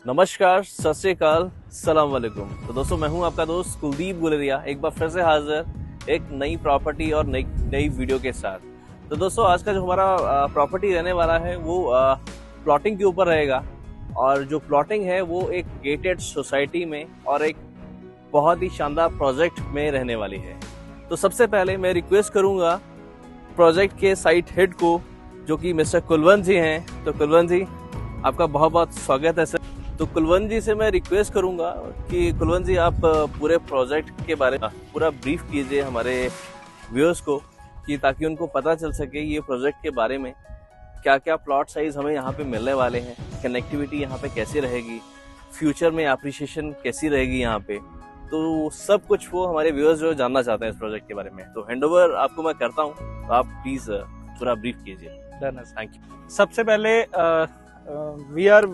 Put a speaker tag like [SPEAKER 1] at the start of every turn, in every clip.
[SPEAKER 1] नमस्कार, सत श्री अकाल, सलाम वालेकुम। तो दोस्तों, मैं हूं आपका दोस्त कुलदीप गुलेरिया, एक बार फिर से हाजिर एक नई प्रॉपर्टी और नई वीडियो के साथ। तो दोस्तों, आज का जो हमारा प्रॉपर्टी रहने वाला है वो प्लॉटिंग के ऊपर रहेगा। और जो प्लॉटिंग है वो एक गेटेड सोसाइटी में और एक बहुत ही शानदार प्रोजेक्ट में रहने वाली है। तो सबसे पहले मैं रिक्वेस्ट करूंगा प्रोजेक्ट के साइट हेड को, जो कि मिस्टर कुलवंत जी हैं। तो कुलवंत जी, आपका बहुत बहुत स्वागत है सर। तो कुलवंत जी से मैं रिक्वेस्ट करूंगा कि कुलवंत जी, आप पूरे प्रोजेक्ट के बारे में पूरा ब्रीफ कीजिए हमारे व्यूअर्स को, कि ताकि उनको पता चल सके ये प्रोजेक्ट के बारे में, क्या क्या प्लॉट साइज हमें यहाँ पे मिलने वाले हैं, कनेक्टिविटी यहाँ पे कैसी रहेगी, फ्यूचर में अप्रिशिएशन कैसी रहेगी यहाँ पे। तो सब कुछ वो हमारे व्यूअर्स जो जानना चाहते हैं इस प्रोजेक्ट के बारे में। तो हैंडओवर आपको मैं करता हूँ, तो आप प्लीज पूरा ब्रीफ कीजिए। Thank you.
[SPEAKER 2] सबसे पहले we are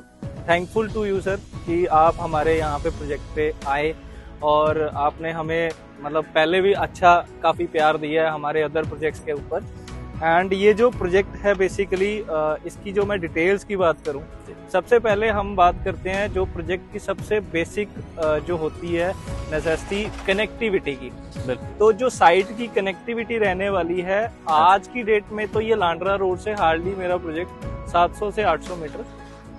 [SPEAKER 2] thankful to you sir कि आप हमारे यहाँ पे प्रोजेक्ट पे आए और आपने हमें पहले भी काफ़ी प्यार दिया है हमारे अदर प्रोजेक्ट्स के ऊपर। एंड ये जो प्रोजेक्ट है बेसिकली इसकी जो मैं डिटेल्स की बात करूं, सबसे पहले हम बात करते हैं जो प्रोजेक्ट की सबसे बेसिक जो होती है नेसेसिटी, कनेक्टिविटी की। तो जो साइट की कनेक्टिविटी रहने वाली है आज की डेट में, तो ये लांड्रा रोड से हार्डली मेरा प्रोजेक्ट 700 से 800 मीटर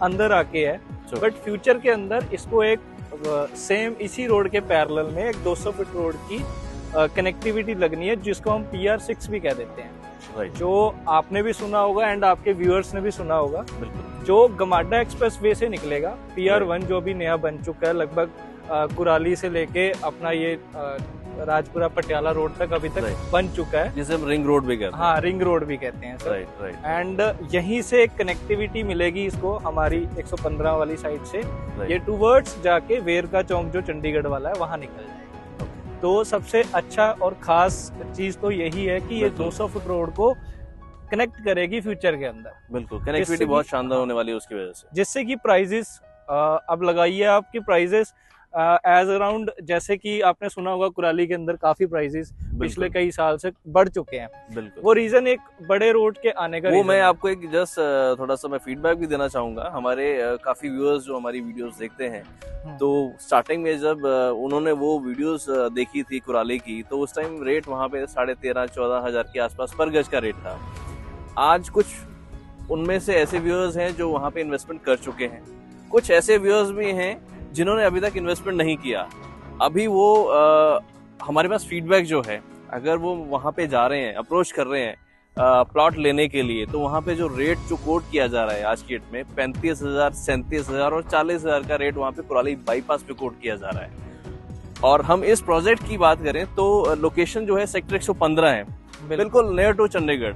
[SPEAKER 2] अंदर आके है। बट फ्यूचर के अंदर इसको एक सेम इसी रोड के पैरेलल में एक 200 फीट रोड की कनेक्टिविटी लगनी है, जिसको हम PR6 भी कह देते हैं। जो आपने भी सुना होगा एंड आपके व्यूअर्स ने भी सुना होगा। जो गमाडा एक्सप्रेस वे से निकलेगा, PR1 जो भी नया बन चुका है, लगभग कुराली से लेके अपना ये राजपुरा पटियाला रोड तक अभी तक बन चुका है,
[SPEAKER 1] जिसे हम रिंग रोड भी कहते हैं।
[SPEAKER 2] हाँ, रिंग रोड भी कहते हैं सर। एंड यहीं से एक कनेक्टिविटी मिलेगी इसको हमारी 115 वाली साइड से। ये टूवर्ड्स जाके वेरका चौक जो चंडीगढ़ वाला है वहां निकल जाएगा। तो सबसे अच्छा और खास चीज तो यही है कि ये 200 फुट रोड को कनेक्ट करेगी फ्यूचर के अंदर।
[SPEAKER 1] बिल्कुल, कनेक्टिविटी बहुत शानदार होने वाली है उसकी वजह से।
[SPEAKER 2] जिससे कि प्राइजेस अब लगाइए आपकी प्राइजेस एज अराउंड, जैसे कि आपने सुना होगा कुराली के अंदर काफी प्राइजेस पिछले कई साल से बढ़ चुके हैं। बिल्कुल, वो रीजन एक बड़े रोड के आने का। वो
[SPEAKER 1] मैं आपको एक जस्ट थोड़ा सा मैं फीडबैक भी देना चाहूंगा। हमारे काफी व्यूअर्स जो हमारी वीडियोस देखते हैं, तो स्टार्टिंग में जब उन्होंने वो वीडियोस देखी थी कुराली की, तो उस टाइम रेट वहाँ पे 13,500-14,000 हजार के आसपास पर गज का रेट था। आज कुछ उनमें से ऐसे व्यूअर्स हैं जो वहाँ पे इन्वेस्टमेंट कर चुके हैं, कुछ ऐसे व्यूअर्स भी हैं जिन्होंने अभी तक इन्वेस्टमेंट नहीं किया। अभी वो हमारे पास फीडबैक जो है, अगर वो वहां पे जा रहे हैं, अप्रोच कर रहे हैं प्लॉट लेने के लिए, तो वहां पे जो रेट जो कोट किया जा रहा है आज की डेट में 35,000, 37,000 और 40,000 का रेट वहां पे कुराली बाईपास पे कोट किया जा रहा है। और हम इस प्रोजेक्ट की बात करें तो लोकेशन जो है सेक्टर 115 है, बिल्कुल नियर टू चंडीगढ़।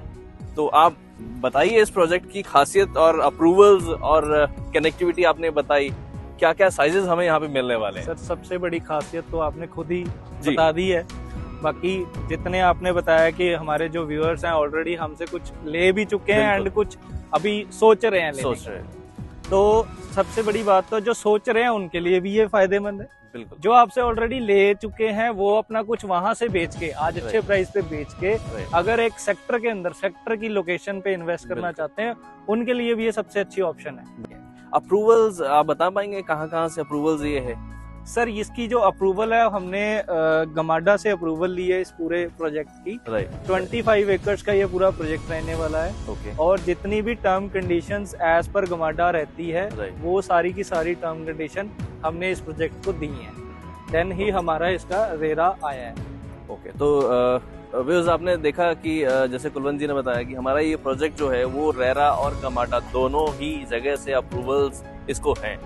[SPEAKER 1] तो आप बताइए इस प्रोजेक्ट की खासियत और अप्रूवल्स और कनेक्टिविटी आपने बताई, क्या क्या साइजेस हमें यहाँ पे मिलने वाले हैं।
[SPEAKER 2] सर, सबसे बड़ी खासियत तो आपने खुद ही बता दी है। बाकी जितने आपने बताया कि हमारे जो व्यूअर्स हैं ऑलरेडी हमसे कुछ ले भी चुके हैं एंड कुछ अभी सोच रहे हैं तो सबसे बड़ी बात तो जो सोच रहे हैं उनके लिए भी ये फायदेमंद है। बिल्कुल, जो आपसे ऑलरेडी ले चुके हैं वो अपना कुछ वहां से बेच के, आज अच्छे प्राइस पे बेच के, अगर एक सेक्टर के अंदर सेक्टर की लोकेशन पे इन्वेस्ट करना चाहते हैं, उनके लिए भी ये सबसे अच्छी ऑप्शन है।
[SPEAKER 1] अप्रूवल्स आप बता पाएंगे कहाँ से अप्रूवल्स ये है?
[SPEAKER 2] सर, इसकी जो अप्रूवल है, हमने गमाडा से अप्रूवल ली है इस पूरे प्रोजेक्ट की। 25 एकर्स का ये पूरा प्रोजेक्ट रहने वाला है। और जितनी भी term conditions as per GMADA रहती है, वो सारी की सारी टर्म कंडीशन हमने इस प्रोजेक्ट को दी है। देन ही हमारा इसका रेरा आया है।
[SPEAKER 1] ओके, तो व्यूअर्स, आपने देखा कि जैसे कुलवंत जी ने बताया कि हमारा ये प्रोजेक्ट जो है वो रेरा और गमाडा दोनों ही जगह से अप्रूवल्स इसको हैं।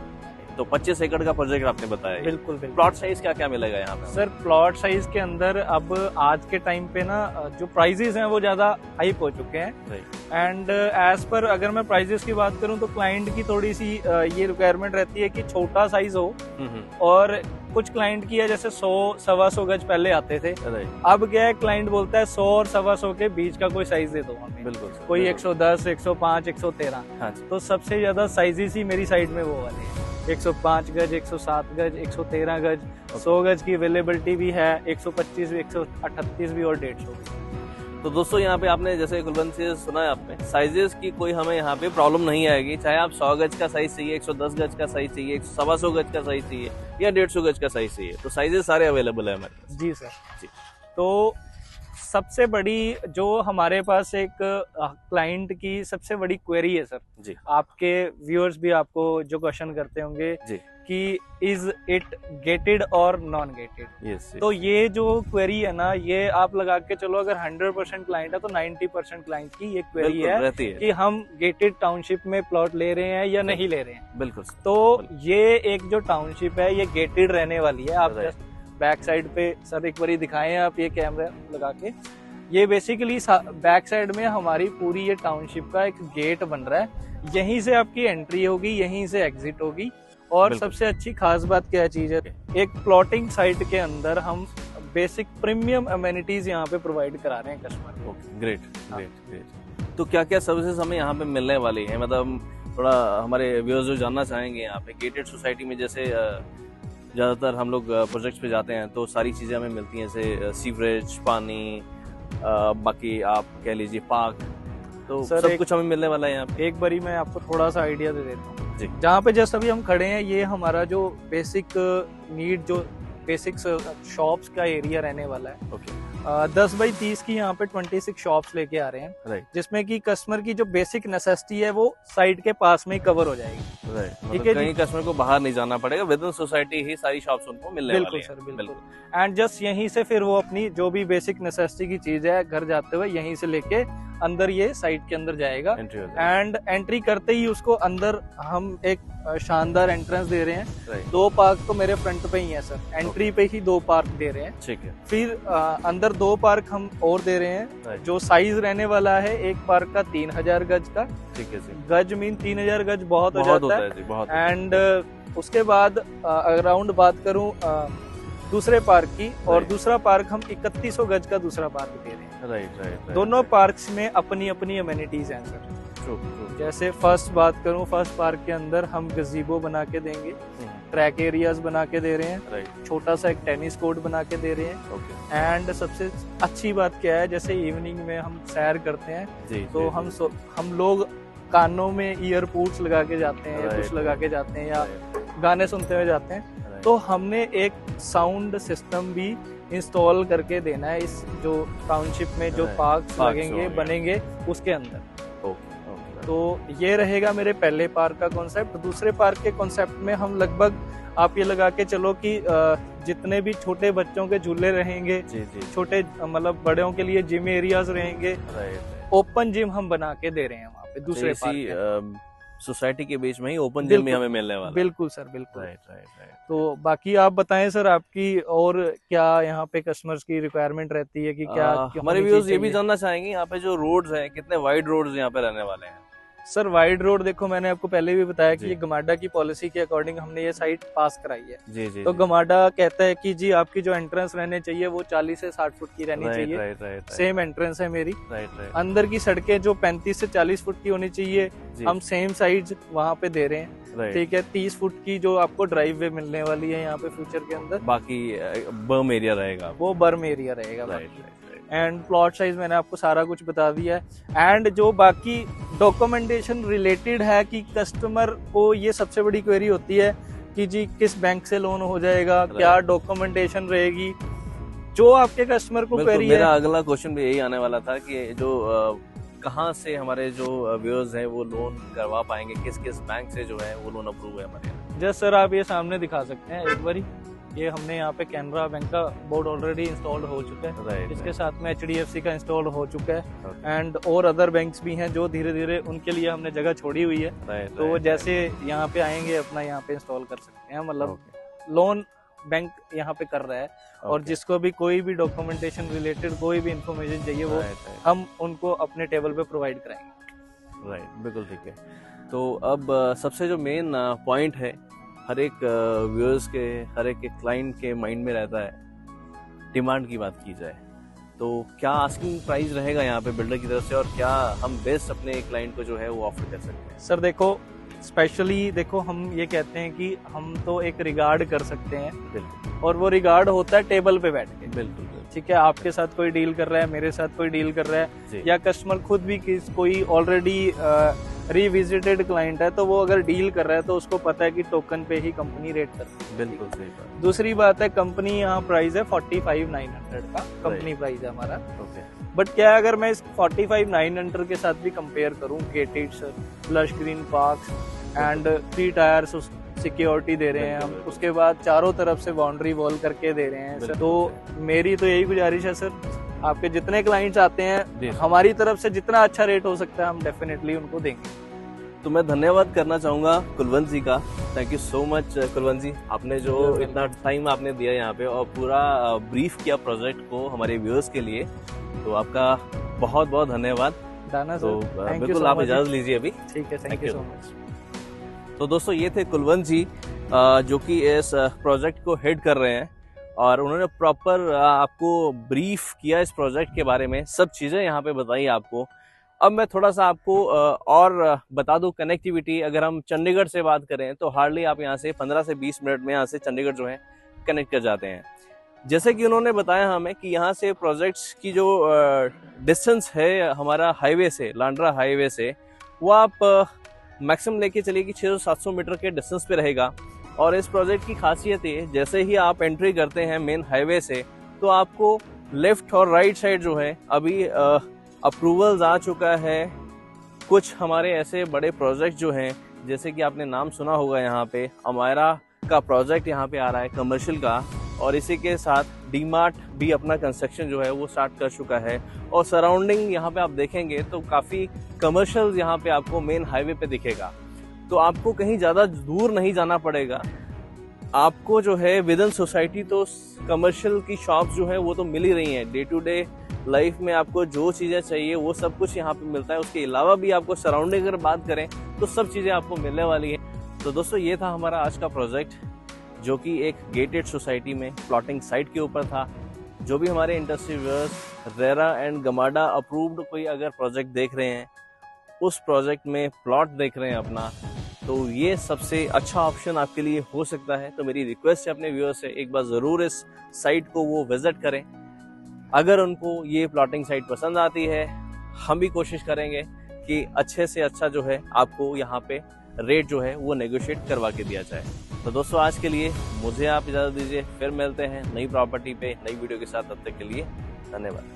[SPEAKER 1] तो 25 एकड़ का प्रोजेक्ट आपने बताया।
[SPEAKER 2] बिल्कुल।
[SPEAKER 1] प्लॉट साइज क्या क्या मिलेगा यहाँ पे?
[SPEAKER 2] सर, प्लॉट साइज के अंदर अब आज के टाइम पे ना जो प्राइजेस हैं वो ज्यादा हाइप हो चुके हैं। एंड एज पर अगर मैं प्राइजेस की बात करूं तो क्लाइंट की थोड़ी सी ये रिक्वायरमेंट रहती है कि छोटा साइज हो। और कुछ क्लाइंट की है जैसे 100-125 गज पहले आते थे, अब क्या है, क्लाइंट बोलता है 100 और 125 के बीच का कोई साइज दे दो हमें। बिल्कुल, कोई 110, 105, 113। तो सबसे ज्यादा साइजेस ही मेरी साइड में वो वाले हैं। 105 गज, 107 गज, 113 गज, 100 गज की अवेलेबिलिटी भी है, 125 भी, 138 भी और 150 भी।
[SPEAKER 1] तो दोस्तों यहाँ पे आपने जैसे कुलवंत से सुना है आपने, साइजेस की कोई हमें यहाँ पे प्रॉब्लम नहीं आएगी। चाहे आप 100 गज का साइज चाहिए, 110 गज का साइज चाहिए, 125 गज का साइज चाहिए या 150 गज का साइज चाहिए, तो साइजेस सारे अवेलेबल है हमारे पास।
[SPEAKER 2] जी सर।
[SPEAKER 1] जी।
[SPEAKER 2] तो सबसे बड़ी जो हमारे पास एक क्लाइंट की सबसे बड़ी क्वेरी है सर,
[SPEAKER 1] जी।
[SPEAKER 2] आपके व्यूअर्स भी आपको जो क्वेश्चन करते होंगे
[SPEAKER 1] जी।
[SPEAKER 2] कि इज इट गेटेड और नॉन गेटेड।
[SPEAKER 1] यस।
[SPEAKER 2] तो ये जो क्वेरी है ना, ये आप लगा के चलो, अगर 100% क्लाइंट है तो 90% क्लाइंट की ये क्वेरी है कि हम गेटेड टाउनशिप में प्लॉट ले रहे हैं या नहीं ले रहे हैं।
[SPEAKER 1] बिल्कुल।
[SPEAKER 2] तो ये एक जो टाउनशिप है ये गेटेड रहने वाली है। आप जस्ट बैक साइड पे सर एक बारी दिखाएं आप ये कैमरा लगा के। ये बेसिकली बैक साइड में हमारी पूरी ये टाउनशिप का एक गेट बन रहा है, यहीं से आपकी एंट्री होगी, यहीं से एग्जिट होगी। और सबसे अच्छी खास बात क्या चीज है, एक प्लॉटिंग साइट के अंदर हम बेसिक प्रीमियम अमेनिटीज यहाँ पे प्रोवाइड करा रहे हैं कस्टमर को।
[SPEAKER 1] Great great great. तो क्या क्या सर्विसेज हमें यहाँ पे मिलने वाली है, मतलब थोड़ा हमारे व्यूअर्स जो जानना चाहेंगे यहाँ पे गेटेड सोसाइटी में, जैसे ज्यादातर हम लोग प्रोजेक्ट्स पे जाते हैं तो सारी चीजें हमें मिलती हैं, जैसे सीवरेज, पानी, बाकी आप कह लीजिए पार्क, तो सब कुछ हमें मिलने वाला है यहाँ पे।
[SPEAKER 2] एक बारी मैं आपको थोड़ा सा आइडिया दे देता हूँ।
[SPEAKER 1] जहाँ
[SPEAKER 2] पे जैसे अभी हम खड़े हैं, ये हमारा जो बेसिक नीड, जो बेसिक शॉप्स का एरिया रहने वाला है।
[SPEAKER 1] ओके।
[SPEAKER 2] 10 बाई 30 की यहाँ पे 26 शॉप्स लेके आ रहे हैं।
[SPEAKER 1] राइट।
[SPEAKER 2] जिसमें कि कस्टमर की जो बेसिक नेसेसिटी है वो साइड के पास में ही कवर हो जाएगी।
[SPEAKER 1] राइट। ठीक है, कहीं कस्टमर को बाहर नहीं जाना पड़ेगा, विद इन सोसाइटी ही सारी शॉप्स उनको मिलने वाली हैं।
[SPEAKER 2] बिल्कुल सर, बिल्कुल। एंड जस्ट यहीं से फिर वो अपनी जो भी बेसिक नेसेसिटी की चीज है घर जाते हुए यहीं से लेके अंदर ये साइट के अंदर जाएगा। एंड एंट्री करते ही उसको अंदर हम एक शानदार एंट्रेंस दे रहे हैं। 2 पार्क तो मेरे फ्रंट पे ही है सर, एंट्री पे ही 2 पार्क दे रहे हैं।
[SPEAKER 1] ठीक है।
[SPEAKER 2] फिर अंदर 2 पार्क हम और दे रहे हैं, जो साइज रहने वाला है एक पार्क का 3000 गज का।
[SPEAKER 1] ठीक है।
[SPEAKER 2] गज मीन 3000 गज बहुत हो जाता है। एंड उसके बाद अराउंड बात करूं दूसरे पार्क की, और दूसरा पार्क हम 3100 गज का दूसरा पार्क दे रहे हैं।
[SPEAKER 1] राइट।
[SPEAKER 2] दोनों पार्क्स में अपनी अपनी अमेनिटीज हैं सर। जैसे फर्स्ट बात करूं, फर्स्ट पार्क के अंदर हम गजीबो बना के देंगे, ट्रैक एरियाज बना के दे रहे हैं, छोटा सा एक टेनिस कोर्ट बना के दे रहे हैं। एंड सबसे अच्छी बात क्या है, जैसे इवनिंग में हम सैर करते हैं तो हम लोग कानों में ईयरपोड्स लगा के जाते हैं, कुछ लगा के जाते हैं या गाने सुनते हुए जाते हैं, तो हमने एक साउंड सिस्टम भी इंस्टॉल करके देना है इस जो टाउनशिप में जो पार्क लगेंगे बनेंगे उसके अंदर। तो ये रहेगा मेरे पहले पार्क का कॉन्सेप्ट। दूसरे पार्क के कॉन्सेप्ट में हम लगभग आप ये लगा के चलो कि जितने भी छोटे बच्चों के झूले रहेंगे, छोटे मतलब बड़ों के लिए जिम एरियाज रहेंगे, ओपन जिम हम बना के दे रहे हैं वहाँ पे दूसरे पार्क
[SPEAKER 1] सोसाइटी के बीच में ही ओपन जिम में हमें मिलने वाला।
[SPEAKER 2] बिल्कुल सर, बिल्कुल। राइट। तो बाकी आप बताएं सर, आपकी और क्या यहाँ पे कस्टमर्स की रिक्वायरमेंट रहती है कि क्या
[SPEAKER 1] हमारे व्यूअर्स ये भी जानना चाहेंगे यहाँ पे जो रोड्स हैं, कितने वाइड रोड्स यहाँ पे रहने वाले हैं?
[SPEAKER 2] सर वाइड रोड देखो, मैंने आपको पहले भी बताया कि ये गमाडा की पॉलिसी के अकॉर्डिंग हमने ये साइट पास कराई है।
[SPEAKER 1] जी।
[SPEAKER 2] तो गमाडा कहता है कि जी आपकी जो एंट्रेंस रहने चाहिए वो 40 से 60 फुट की रहनी चाहिए। सेम एंट्रेंस है मेरी। अंदर की सड़कें जो 35 से 40 फुट की होनी चाहिए, हम सेम साइड वहाँ पे दे रहे हैं। ठीक है। 30 फुट की जो आपको ड्राइव वे मिलने वाली है यहाँ पे फ्यूचर के अंदर,
[SPEAKER 1] बाकी बर्म एरिया रहेगा,
[SPEAKER 2] वो बर्म एरिया रहेगा। एंड प्लॉट साइज मैंने आपको सारा कुछ बता दिया है। एंड जो बाकी डॉक्यूमेंटेशन रिलेटेड है कि कस्टमर को ये सबसे बड़ी क्वेरी होती है कि जी किस बैंक से लोन हो जाएगा, क्या डॉक्यूमेंटेशन रहेगी, जो आपके कस्टमर को क्वेरी है।
[SPEAKER 1] मेरा अगला क्वेश्चन भी यही आने वाला था कि जो कहाँ से हमारे जो व्यूअर्स हैं वो लोन करवा पाएंगे, किस किस बैंक से जो है वो लोन अप्रूव है हमारे यहाँ?
[SPEAKER 2] जस्ट सर आप ये सामने दिखा सकते हैं एक बारी, ये हमने यहाँ पे कैनरा बैंक का बोर्ड ऑलरेडी इंस्टॉल्ड हो चुका है। इसके साथ में HDFC का इंस्टॉल हो चुका है। एंड और अदर बैंक्स भी हैं जो धीरे धीरे उनके लिए हमने जगह छोड़ी हुई है। तो वो जैसे यहाँ पे आएंगे अपना यहाँ पे इंस्टॉल कर सकते हैं, मतलब लोन बैंक यहाँ पे कर रहा है। और जिसको भी कोई भी डॉक्यूमेंटेशन रिलेटेड कोई भी इंफॉर्मेशन चाहिए वो हम उनको अपने टेबल पे प्रोवाइड कराएंगे।
[SPEAKER 1] राइट, बिल्कुल ठीक है। तो अब सबसे जो मेन पॉइंट है हर एक व्यूअर्स के, हर एक क्लाइंट के माइंड में रहता है, डिमांड की बात की जाए तो क्या आस्किंग प्राइस रहेगा यहाँ पे बिल्डर की तरफ से, और क्या हम बेस्ट अपने क्लाइंट को जो है वो ऑफर कर सकते हैं?
[SPEAKER 2] सर देखो, स्पेशली देखो हम ये कहते हैं कि हम तो एक रिगार्ड कर सकते हैं, और वो रिगार्ड होता है टेबल पे बैठ के।
[SPEAKER 1] बिल्कुल।
[SPEAKER 2] ठीक है, आपके साथ कोई डील कर रहा है, मेरे साथ कोई डील कर रहा
[SPEAKER 1] जी।
[SPEAKER 2] है, या कस्टमर खुद भी कोई ऑलरेडी रिविजिटेड क्लाइंट है, तो वो अगर डील कर रहा है तो उसको पता है कि टोकन पे ही कंपनी रेट करती है।
[SPEAKER 1] बिल्कुल सही बात।
[SPEAKER 2] दूसरी बात है, कंपनी यहाँ प्राइस है 45,900 का कंपनी प्राइस है हमारा।
[SPEAKER 1] ओके।
[SPEAKER 2] बट क्या है, अगर मैं इस 45,900 के साथ भी कंपेयर करूँ, gated sir, lush green parks and 3 tiers security दे रहे हैं हम,
[SPEAKER 1] बिल्कुल।
[SPEAKER 2] उसके बाद चारों तरफ से बाउंड्री वॉल करके दे रहे हैं सर।
[SPEAKER 1] बिल्कुल।
[SPEAKER 2] तो मेरी तो यही गुजारिश है सर, आपके जितने क्लाइंट्स आते
[SPEAKER 1] जी
[SPEAKER 2] हैं,
[SPEAKER 1] सर।
[SPEAKER 2] हमारी तरफ से जितना अच्छा रेट हो सकता है हम डेफिनेटली उनको देंगे।
[SPEAKER 1] तो मैं धन्यवाद करना चाहूंगा कुलवंत जी का। Thank you so much Kulwant ji, आपने जो इतना टाइम आपने दिया यहाँ पे और पूरा ब्रीफ किया प्रोजेक्ट को हमारे व्यूअर्स के लिए, तो आपका बहुत बहुत धन्यवाद।
[SPEAKER 2] दाना
[SPEAKER 1] तो
[SPEAKER 2] सर, थैंक यू
[SPEAKER 1] बिल्कुल
[SPEAKER 2] सो
[SPEAKER 1] आप
[SPEAKER 2] मच।
[SPEAKER 1] इजाजत लीजिए अभी।
[SPEAKER 2] ठीक है, थैंक यू सो मच।
[SPEAKER 1] तो दोस्तों ये थे कुलवंत जी जो कि इस प्रोजेक्ट को हेड कर रहे हैं और उन्होंने प्रॉपर आपको ब्रीफ किया इस प्रोजेक्ट के बारे में, सब चीज़ें यहाँ पे बताई आपको। अब मैं थोड़ा सा आपको और बता दूं, कनेक्टिविटी अगर हम चंडीगढ़ से बात करें तो हार्डली आप यहाँ से 15 से 20 मिनट में यहाँ से चंडीगढ़ जो है कनेक्ट कर जाते हैं। जैसे कि उन्होंने बताया हमें कि यहाँ से प्रोजेक्ट्स की जो डिस्टेंस है हमारा हाईवे से, लांड्रा हाईवे से, वो आप मैक्सिमम लेके चलिए कि 600-700 मीटर के डिस्टेंस पे रहेगा। और इस प्रोजेक्ट की खासियत ये, जैसे ही आप एंट्री करते हैं मेन हाईवे से, तो आपको लेफ्ट और राइट साइड जो है अभी अप्रूवल्स आ चुका है। कुछ हमारे ऐसे बड़े प्रोजेक्ट जो हैं, जैसे कि आपने नाम सुना होगा, यहाँ पे अमायरा का प्रोजेक्ट यहाँ पे आ रहा है कमर्शियल का, और इसी के साथ डीमार्ट भी अपना कंस्ट्रक्शन जो है वो स्टार्ट कर चुका है। और सराउंडिंग यहाँ पे आप देखेंगे तो काफ़ी कमर्शियल यहाँ पे आपको मेन हाईवे पे दिखेगा। तो आपको कहीं ज़्यादा दूर नहीं जाना पड़ेगा, आपको जो है विद इन सोसाइटी तो कमर्शियल की शॉप्स जो है वो तो मिल ही रही हैं। डे टू डे लाइफ में आपको जो चीज़ें चाहिए वो सब कुछ यहाँ पे मिलता है। उसके अलावा भी आपको सराउंडिंग अगर बात करें तो सब चीज़ें आपको मिलने वाली है। तो दोस्तों ये था हमारा आज का प्रोजेक्ट, जो कि एक गेटेड सोसाइटी में प्लॉटिंग साइट के ऊपर था। जो भी हमारे industry viewers RERA and GMADA approved कोई अगर प्रोजेक्ट देख रहे हैं, उस प्रोजेक्ट में प्लॉट देख रहे हैं अपना, तो ये सबसे अच्छा ऑप्शन आपके लिए हो सकता है। तो मेरी रिक्वेस्ट है अपने व्यूअर्स से, एक बार ज़रूर इस साइट को वो विजिट करें। अगर उनको ये प्लॉटिंग साइट पसंद आती है, हम भी कोशिश करेंगे कि अच्छे से अच्छा जो है आपको यहाँ पे रेट जो है वो नेगोशिएट करवा के दिया जाए। तो दोस्तों आज के लिए मुझे आप इजाज़त दीजिए, फिर मिलते हैं नई प्रॉपर्टी पे नई वीडियो के साथ। तब तक के लिए धन्यवाद।